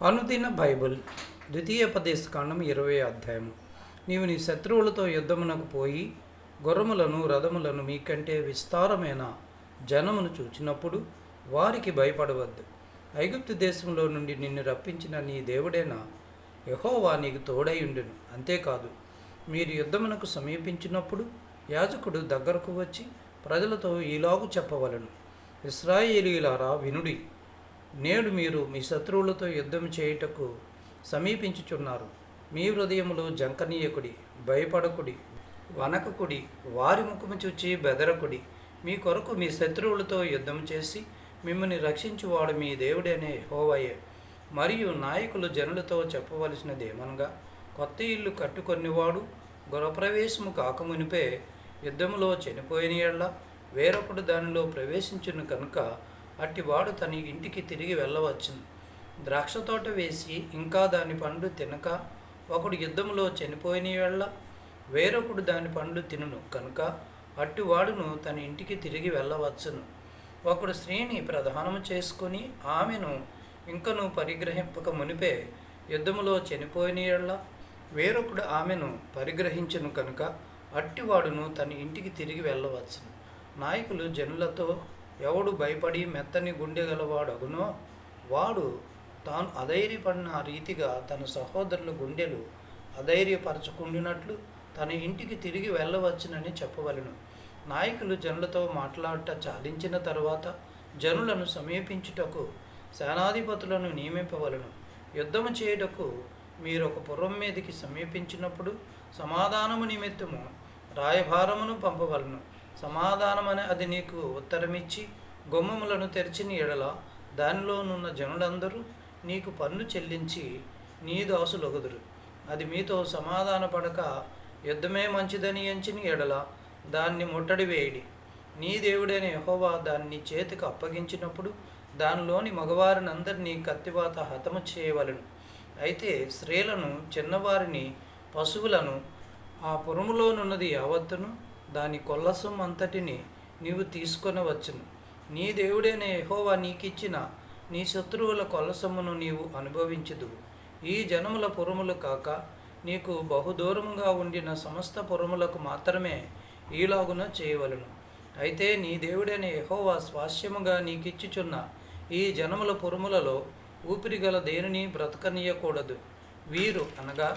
అనుదిన బైబిల్ ద్వితీయోపదేశకాండం 20 అధ్యాయము. నీవు నీ శత్రువులతో యుద్ధమునకు పోయి గుర్రములను రథములను మీకంటే విస్తారమైన జనమును చూచినప్పుడు వారికి భయపడవద్దు. ఐగుప్తు దేశంలో నుండి నిన్ను రప్పించిన నీ దేవుడైన యెహోవా నీకు తోడైయుండును. అంతేకాదు, మీరు యుద్ధమునకు సమీపించినప్పుడు యాజకుడు దగ్గరకు వచ్చి ప్రజలతో ఈలాగు చెప్పవలను: ఇశ్రాయేలీయులారా వినుడి, నేడు మీరు మీ శత్రువులతో యుద్ధం చేయుటకు సమీపించుచున్నారు. మీ హృదయములో జంకనీయకుడి, భయపడకుడి, వనకకుడి, వారి ముఖము చూచి బెదరకుడి. మీ కొరకు మీ శత్రువులతో యుద్ధం చేసి మిమ్మల్ని రక్షించువాడు మీ దేవుడైన యెహోవాయే. మరియు నాయకులు జనులతో చెప్పవలసినదేమనగా, కొత్త ఇల్లు కట్టుకొనివాడు గృహప్రవేశము కాకమునిపే యుద్ధములో చనిపోయిన యెడల వేరొకడు దానిలో ప్రవేశించును కనుక అట్టివాడు తన ఇంటికి తిరిగి వెళ్ళవచ్చును. ద్రాక్ష తోట వేసి ఇంకా దాని పండ్లు తినక ఒకడు యుద్ధములో చనిపోయిన యెడల వేరొకడు దాని పండ్లు తినును కనుక అట్టివాడును తన ఇంటికి తిరిగి వెళ్ళవచ్చును. ఒకడు స్త్రీని ప్రధానము చేసుకొని ఆమెను ఇంకను పరిగ్రహింపక మునిపే యుద్ధములో చనిపోయిన యెడల వేరొకడు ఆమెను పరిగ్రహించును కనుక అట్టివాడును తన ఇంటికి తిరిగి వెళ్ళవచ్చును. నాయకులు జనులతో, ఎవడు భయపడి మెత్తని గుండె గలవాడగునో వాడు తాను అధైర్యపడిన రీతిగా తన సహోదరుల గుండెలు అధైర్యపరచుకుండినట్లు తన ఇంటికి తిరిగి వెళ్ళవచ్చునని చెప్పవలెను. నాయకులు జనులతో మాట్లాడట చాలించిన తర్వాత జనులను సమీపించుటకు సేనాధిపతులను నియమింపవలను. యుద్ధము చేయుటకు మీరొక పురం మీదకి సమీపించినప్పుడు సమాధానము నిమిత్తము రాయభారమును పంపవలను. సమాధానమని అది నీకు ఉత్తరమిచ్చి గుమ్మములను తెరిచిన ఎడల దానిలోనున్న జనులందరూ నీకు పన్ను చెల్లించి నీ దాసులొగదురు. అది మీతో సమాధాన పడక యుద్ధమే మంచిదని ఎంచిన ఎడల దాన్ని ముట్టడి వేయడి. నీ దేవుడైన యెహోవా దాన్ని చేతికి అప్పగించినప్పుడు దానిలోని మగవారినందరినీ కత్తివాత హతము చేయవలెను. అయితే స్త్రీలను, చిన్నవారిని, పశువులను, ఆ పురములోనున్నది యావత్తును, దాని కొల్లసం అంతటిని నీవు తీసుకొనవచ్చును. నీ దేవుడైన యెహోవా నీకిచ్చిన నీ శత్రువుల కొల్లసమును నీవు అనుభవించుదువు. ఈ జనముల పురములు కాక నీకు బహుదూరముగా ఉండిన సమస్త పురములకు మాత్రమే ఈలాగున చేయవలను. అయితే నీ దేవుడైన యెహోవా స్వాస్యముగా నీకిచ్చుచున్న ఈ జనముల పురములలో ఊపిరిగల దేనిని బ్రతకనీయకూడదు. వీరు అనగా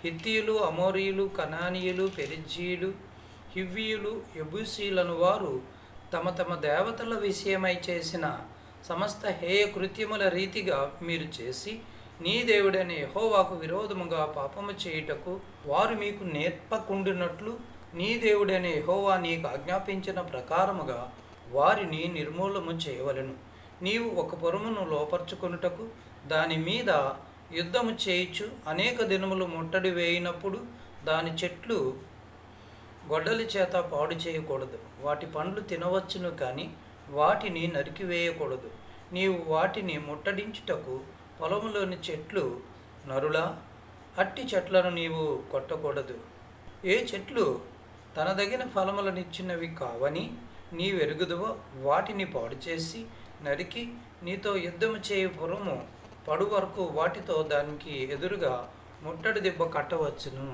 హిత్తీయులు, అమోరీయులు, కనానీయులు, పెరిజ్జీయులు, హివ్వీయులు, యెబూసీలను వారు తమ తమ దేవతల విషయమై చేసిన సమస్త హేయ కృత్యముల రీతిగా మీరు చేసి నీ దేవుడైన యెహోవాకు విరోధముగా పాపము చేయుటకు వారు మీకు నేర్పకుండినట్లు నీ దేవుడైన యెహోవా నీకు ఆజ్ఞాపించిన ప్రకారముగా వారిని నిర్మూలము చేయవలెను. నీవు ఒక పురమును లోపరుచుకొనుటకు దాని మీద యుద్ధము చేయుచు అనేక దినములు ముట్టడి వేయినప్పుడు దాని చెట్లు గొడ్డలి చేత పాడు చేయకూడదు. వాటి పండ్లు తినవచ్చును కానీ వాటిని నరికివేయకూడదు. నీవు వాటిని ముట్టడించుటకు పొలములోని చెట్లు నరులా, అట్టి చెట్లను నీవు కొట్టకూడదు. ఏ చెట్లు తనదగిన ఫలములనిచ్చినవి కావని నీవెరుగుదువో వాటిని పాడు చేసి నరికి నీతో యుద్ధము చేయ పురము పడు వరకు వాటితో దానికి ఎదురుగా ముట్టడి దెబ్బ కట్టవచ్చును.